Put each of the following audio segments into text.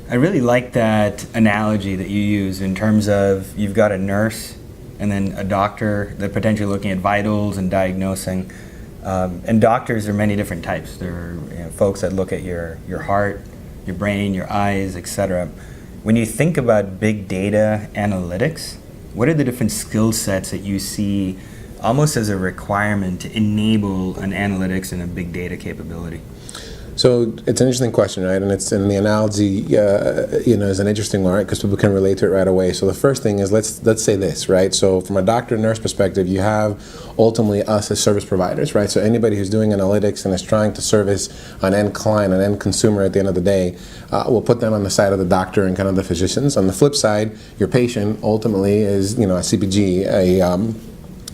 I really like that analogy that you use in terms of you've got a nurse and then a doctor that potentially looking at vitals and diagnosing. And doctors are many different types. There are folks that look at your heart, your brain, your eyes, etc. When you think about big data analytics, what are the different skill sets that you see almost as a requirement to enable an analytics and a big data capability? So it's an interesting question, right? And the analogy, is an interesting one, right? Because people can relate to it right away. So the first thing is let's say this, right? So from a doctor nurse perspective, you have ultimately us as service providers, right? So anybody who's doing analytics and is trying to service an end client, an end consumer at the end of the day, we'll put them on the side of the doctor and kind of the physicians. On the flip side, your patient ultimately is, a CPG,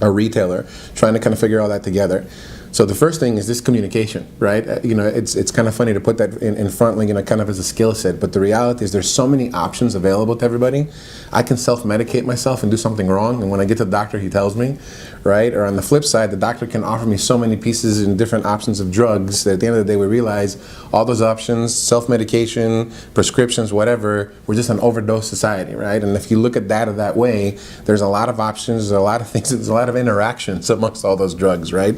a retailer, trying to kind of figure all that together. So the first thing is this communication, right? It's kind of funny to put that in front, kind of as a skill set, but the reality is there's so many options available to everybody. I can self-medicate myself and do something wrong, and when I get to the doctor, he tells me, right? Or on the flip side, the doctor can offer me so many pieces and different options of drugs that at the end of the day, we realize all those options, self-medication, prescriptions, whatever, we're just an overdose society, right? And if you look at data that way, there's a lot of options, there's a lot of things, there's a lot of interactions amongst all those drugs, right?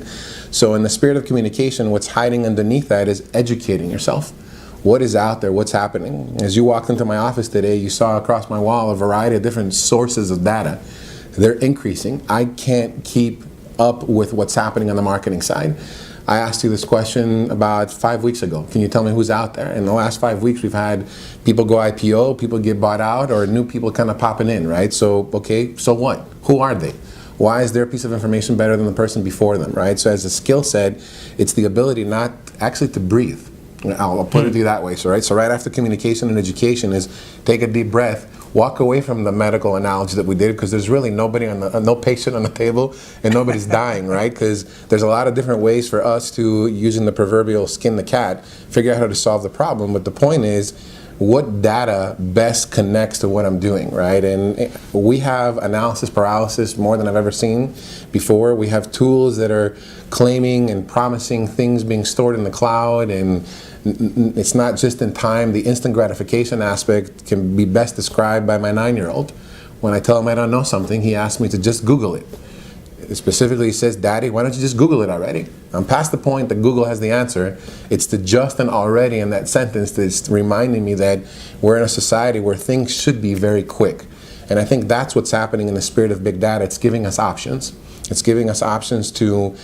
So in the spirit of communication, what's hiding underneath that is educating yourself. What is out there? What's happening? As you walked into my office today, you saw across my wall a variety of different sources of data. They're increasing. I can't keep up with what's happening on the marketing side. I asked you this question about 5 weeks ago. Can you tell me who's out there? In the last 5 weeks, we've had people go IPO, people get bought out, or new people kind of popping in, right? So, okay, so what? Who are they? Why is their piece of information better than the person before them, right? So as a skill set, it's the ability not actually to breathe. I'll put it to you that way. So right after communication and education is take a deep breath, walk away from the medical analogy that we did, because there's really nobody no patient on the table and nobody's dying, right? Because there's a lot of different ways for us to, using the proverbial skin the cat, figure out how to solve the problem. But the point is, what data best connects to what I'm doing, right? And we have analysis paralysis more than I've ever seen before. We have tools that are claiming and promising things being stored in the cloud, and it's not just in time. The instant gratification aspect can be best described by my 9-year-old. When I tell him I don't know something, he asks me to just Google it. It specifically says, Daddy, why don't you just Google it already? I'm past the point that Google has the answer. It's the just and already in that sentence that's reminding me that we're in a society where things should be very quick. And I think that's what's happening in the spirit of big data. It's giving us options. It's giving us options to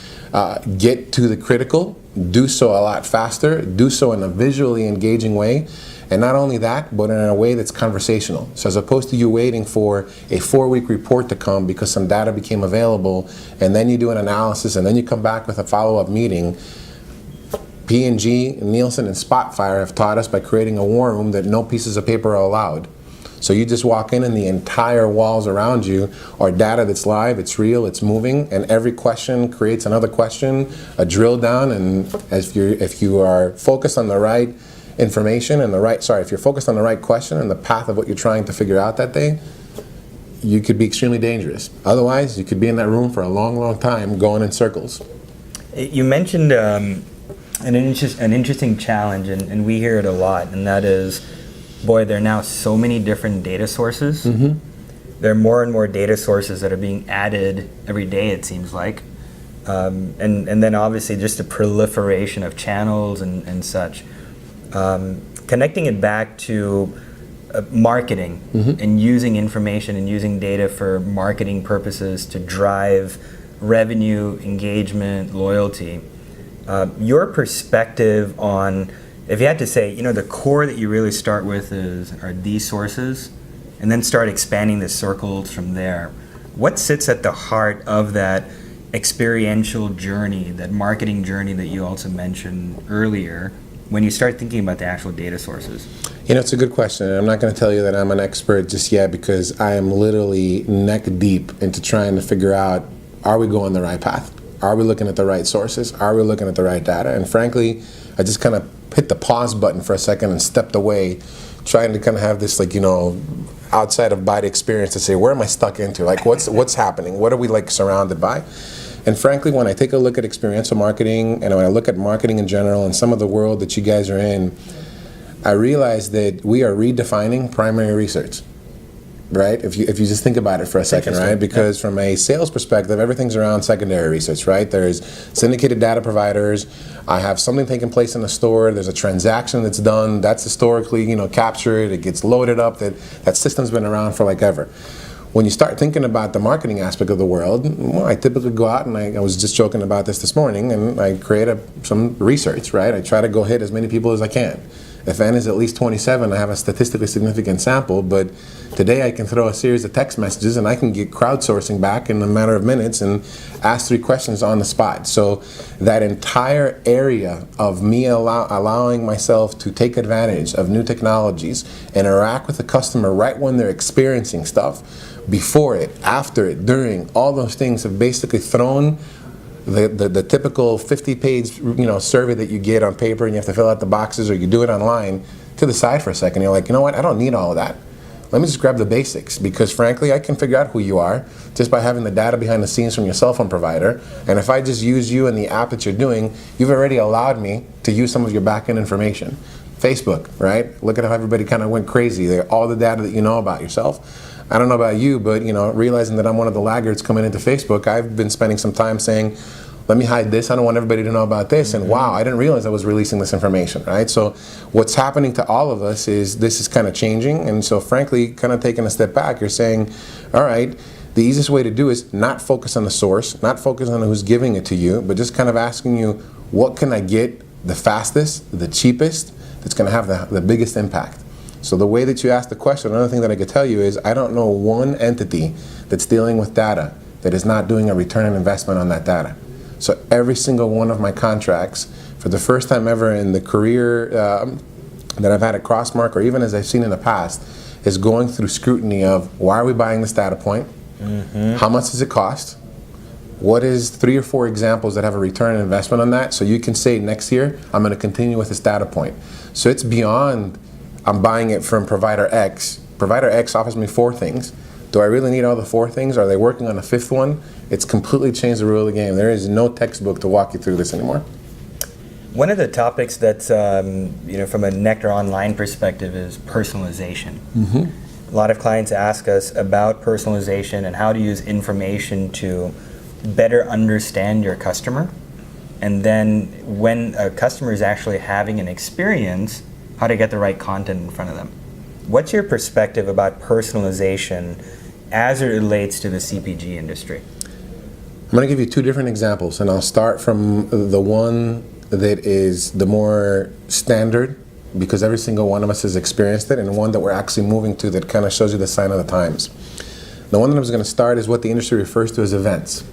get to the critical, do so a lot faster, do so in a visually engaging way. And not only that, but in a way that's conversational. So as opposed to you waiting for a 4-week report to come because some data became available, and then you do an analysis, and then you come back with a follow-up meeting, P&G, Nielsen, and Spotfire have taught us by creating a war room that no pieces of paper are allowed. So you just walk in and the entire walls around you are data that's live, it's real, it's moving, and every question creates another question, a drill down, and if you are focused on the right information and if you're focused on the right question and the path of what you're trying to figure out that day, you could be extremely dangerous. Otherwise, you could be in that room for a long, long time going in circles. You mentioned an interesting challenge, and we hear it a lot, and that is, boy, there are now so many different data sources. Mm-hmm. There are more and more data sources that are being added every day, it seems like. And then obviously just the proliferation of channels and such. Connecting it back to marketing, mm-hmm. and using information and using data for marketing purposes to drive revenue, engagement, loyalty. Your perspective on, if you had to say, the core that you really start with are these sources, and then start expanding the circles from there. What sits at the heart of that experiential journey, that marketing journey that you also mentioned earlier, when you start thinking about the actual data sources? It's a good question, and I'm not going to tell you that I'm an expert just yet, because I am literally neck deep into trying to figure out, are we going the right path? Are we looking at the right sources? Are we looking at the right data? And frankly, I just kind of hit the pause button for a second and stepped away, trying to kind of have this outside of body experience to say, where am I stuck into? What's happening? What are we surrounded by? And frankly, when I take a look at experiential marketing, and when I look at marketing in general and some of the world that you guys are in, I realized that we are redefining primary research. Right? If you just think about it for a second, right? Because from a sales perspective, everything's around secondary research, right? There's syndicated data providers. I have something taking place in the store. There's a transaction that's done. That's historically, captured. It gets loaded up. That system's been around for like ever. When you start thinking about the marketing aspect of the world, well, I typically go out and I was just joking about this morning, and I create some research, right? I try to go hit as many people as I can. If N is at least 27, I have a statistically significant sample, but today I can throw a series of text messages and I can get crowdsourcing back in a matter of minutes and ask 3 questions on the spot. So that entire area of me allowing myself to take advantage of new technologies and interact with the customer right when they're experiencing stuff, before it, after it, during, all those things have basically thrown the typical 50-page survey that you get on paper and you have to fill out the boxes, or you do it online, to the side for a second. You're like, you know what, I don't need all of that. Let me just grab the basics, because frankly I can figure out who you are just by having the data behind the scenes from your cell phone provider. And if I just use you and the app that you're doing, you've already allowed me to use some of your back-end information. Facebook, right? Look at how everybody kind of went crazy. All the data that you know about yourself. I don't know about you, but realizing that I'm one of the laggards coming into Facebook, I've been spending some time saying, let me hide this. I don't want everybody to know about this. And wow, I didn't realize I was releasing this information, right? So what's happening to all of us is this is kind of changing. And so frankly, kind of taking a step back, you're saying, all right, the easiest way to do is not focus on the source, not focus on who's giving it to you, but just kind of asking you, what can I get the fastest, the cheapest, that's going to have the biggest impact? So the way that you ask the question, another thing that I could tell you is, I don't know one entity that's dealing with data that is not doing a return on investment on that data. So every single one of my contracts, for the first time ever in the career that I've had at CROSSMARK, or even as I've seen in the past, is going through scrutiny of, why are we buying this data point? How much does it cost? What is 3 or 4 examples that have a return on investment on that? So you can say, next year, I'm going to continue with this data point. So it's beyond, I'm buying it from provider X. Provider X offers me 4 things. Do I really need all the 4 things? Are they working on a 5th one? It's completely changed the rule of the game. There is no textbook to walk you through this anymore. One of the topics that's, from a Nectar Online perspective is personalization. A lot of clients ask us about personalization and how to use information to better understand your customer. And then when a customer is actually having an experience, how to get the right content in front of them. What's your perspective about personalization as it relates to the CPG industry? I'm going to give you 2 different examples, and I'll start from the one that is the more standard, because every single one of us has experienced it, and one that we're actually moving to that kind of shows you the sign of the times. The one that I was going to start is what the industry refers to as events.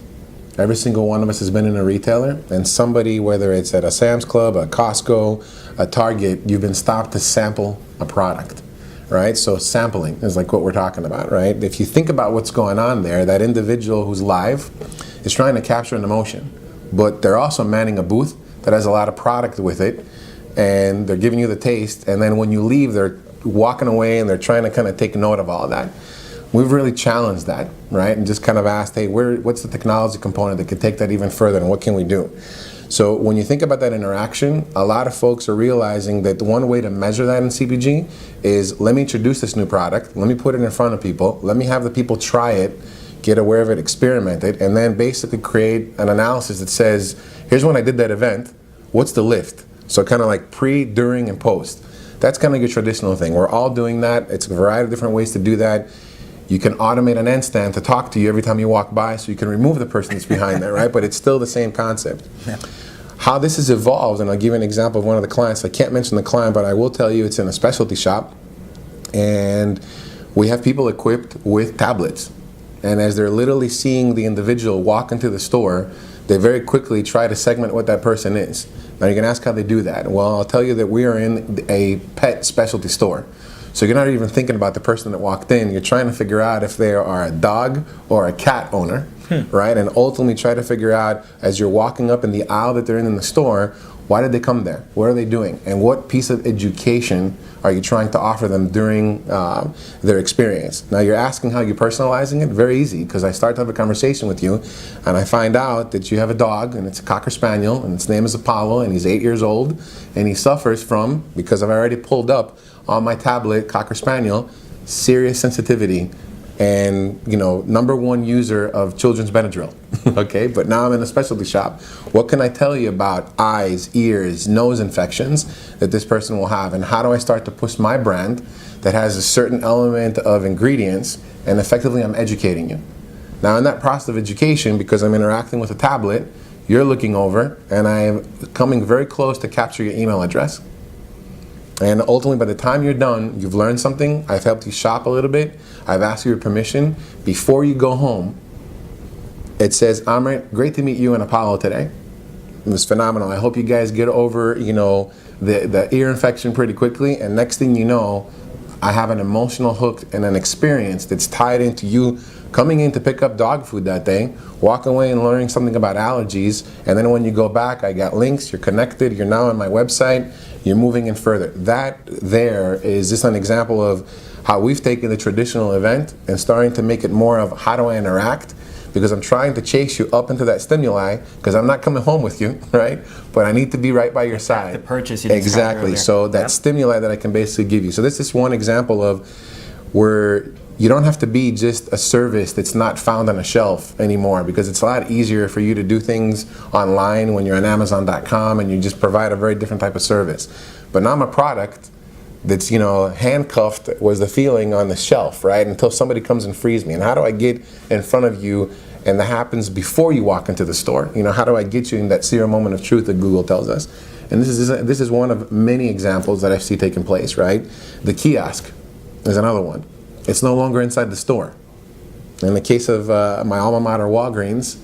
Every single one of us has been in a retailer, and somebody, whether it's at a Sam's Club, a Costco, a Target, you've been stopped to sample a product, right? So sampling is like what we're talking about, right? If you think about what's going on there, that individual who's live is trying to capture an emotion, but they're also manning a booth that has a lot of product with it, and they're giving you the taste, and then when you leave, they're walking away and they're trying to kind of take note of all of that. We've really challenged that, right? And just kind of asked, hey, what's the technology component that could take that even further, and what can we do? So when you think about that interaction, a lot of folks are realizing that the one way to measure that in CPG is, let me introduce this new product, let me put it in front of people, let me have the people try it, get aware of it, experiment it, and then basically create an analysis that says, here's when I did that event, what's the lift? So kind of like pre, during, and post. That's kind of your traditional thing. We're all doing that. It's a variety of different ways to do that. You can automate an end stand to talk to you every time you walk by, so you can remove the person that's behind there, right? But it's still the same concept. Yeah. How this has evolved, and I'll give you an example of one of the clients. I can't mention the client, but I will tell you it's in a specialty shop, and we have people equipped with tablets. And as they're literally seeing the individual walk into the store, they very quickly try to segment what that person is. Now you can ask how they do that. Well, I'll tell you that we are in a pet specialty store. So you're not even thinking about the person that walked in. You're trying to figure out if they are a dog or a cat owner, right? And ultimately try to figure out, as you're walking up in the aisle that they're in the store, Why did they come there? What are they doing? And what piece of education are you trying to offer them during their experience? Now you're asking how you're personalizing it. Very easy, because I start to have a conversation with you and I find out that you have a dog and it's a Cocker Spaniel and its name is Apollo and he's 8 years old and he suffers from, because I've already pulled up on my tablet, Cocker Spaniel, serious sensitivity and, you know, #1 user of children's Benadryl. Okay, but now I'm in a specialty shop. What can I tell you about eyes, ears, nose infections that this person will have, and how do I start to push my brand that has a certain element of ingredients, and effectively I'm educating you. Now in that process of education, because I'm interacting with a tablet, you're looking over and I'm coming very close to capture your email address. And ultimately, by the time you're done, you've learned something, I've helped you shop a little bit, I've asked you your permission. Before you go home, it says, Amrit, great to meet you and Apollo today. It was phenomenal. I hope you guys get over, you know, the ear infection pretty quickly, and next thing you know, I have an emotional hook and an experience that's tied into you coming in to pick up dog food that day, walking away and learning something about allergies, and then when you go back, I got links, you're connected, you're now on my website, you're moving in further. That there is just an example of how we've taken the traditional event and starting to make it more of how do I interact, because I'm trying to chase you up into that stimuli, because I'm not coming home with you, right? But I need to be right by your side. The purchase you exactly. So that stimuli that I can basically give you. So this is one example of where you don't have to be just a service that's not found on a shelf anymore, because it's a lot easier for you to do things online when you're on Amazon.com and you just provide a very different type of service. But now I'm a product that's, you know, handcuffed was the feeling on the shelf, right? Until somebody comes and frees me. And how do I get in front of you, and that happens before you walk into the store? You know, how do I get you in that 0 moment of truth that Google tells us? And this is one of many examples that I see taking place, right? The kiosk is another one. It's no longer inside the store. In the case of my alma mater, Walgreens,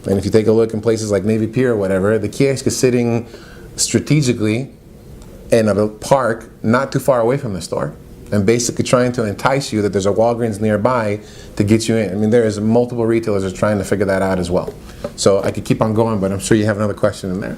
and if you take a look in places like Navy Pier or whatever, the kiosk is sitting strategically in a park not too far away from the store, and basically trying to entice you that there's a Walgreens nearby to get you in. I mean, there's multiple retailers that are trying to figure that out as well. So I could keep on going, but I'm sure you have another question in there.